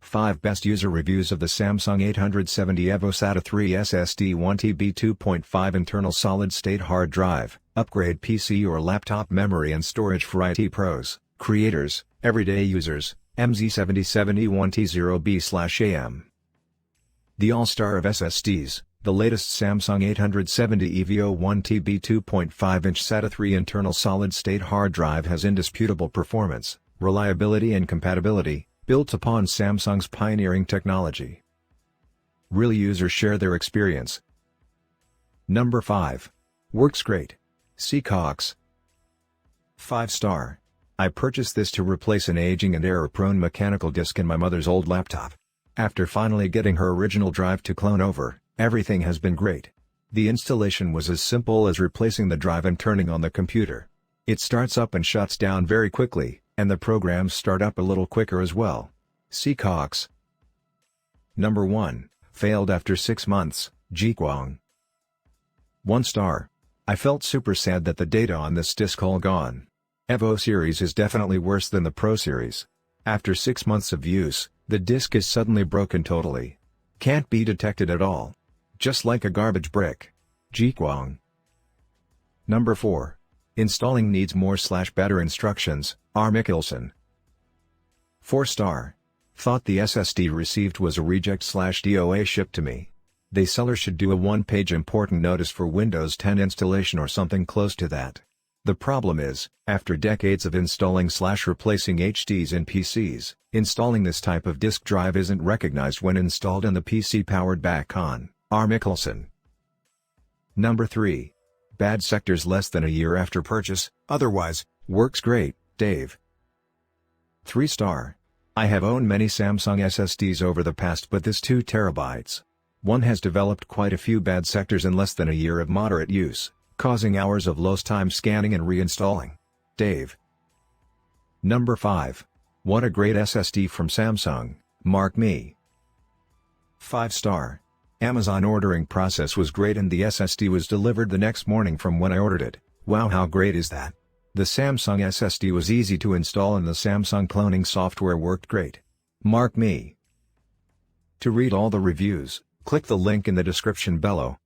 5 Best User Reviews of the Samsung 870 EVO SATA 3 SSD 1TB 2.5 Internal Solid-State Hard Drive, Upgrade PC or Laptop Memory and Storage for IT Pros, Creators, Everyday Users, MZ7071T0B/AM. The All-Star of SSDs, the latest Samsung 870 EVO 1TB 2.5-inch SATA 3 Internal Solid-State Hard Drive has indisputable performance, reliability and compatibility, built upon Samsung's pioneering technology. Real users share their experience. Number 5. Works great. Sequential. 5-star. I purchased this to replace an aging and error-prone mechanical disk in my mother's old laptop. After finally getting her original drive to clone over, everything has been great. The installation was as simple as replacing the drive and turning on the computer. It starts up and shuts down very quickly, and the programs start up a little quicker as well. Sequential. Number 1. Failed after 6 months, Gigabyte. 1 star. I felt super sad that the data on this disk all gone. EVO series is definitely worse than the Pro series. After 6 months of use, the disk is suddenly broken totally. Can't be detected at all. Just like a garbage brick. Gigabyte. Number 4. Installing needs more/better instructions, R. Mickelson. 4 star. Thought the SSD received was a reject/DOA shipped to me. The seller should do a 1-page important notice for Windows 10 installation or something close to that. The problem is, after decades of installing/replacing HDs in PCs, installing this type of disk drive isn't recognized when installed and the PC powered back on, R. Mickelson. Number 3. Bad sectors less than a year after purchase, otherwise, works great, Dave. 3 star. I have owned many Samsung SSDs over the past but this 2 terabytes. One has developed quite a few bad sectors in less than a year of moderate use, causing hours of lost time scanning and reinstalling. Dave. Number 5. What a great SSD from Samsung, Mark Me. 5 star. Amazon ordering process was great and the SSD was delivered the next morning from when I ordered it. Wow, how great is that? The Samsung SSD was easy to install and the Samsung cloning software worked great. Mark Me. To read all the reviews, click the link in the description below.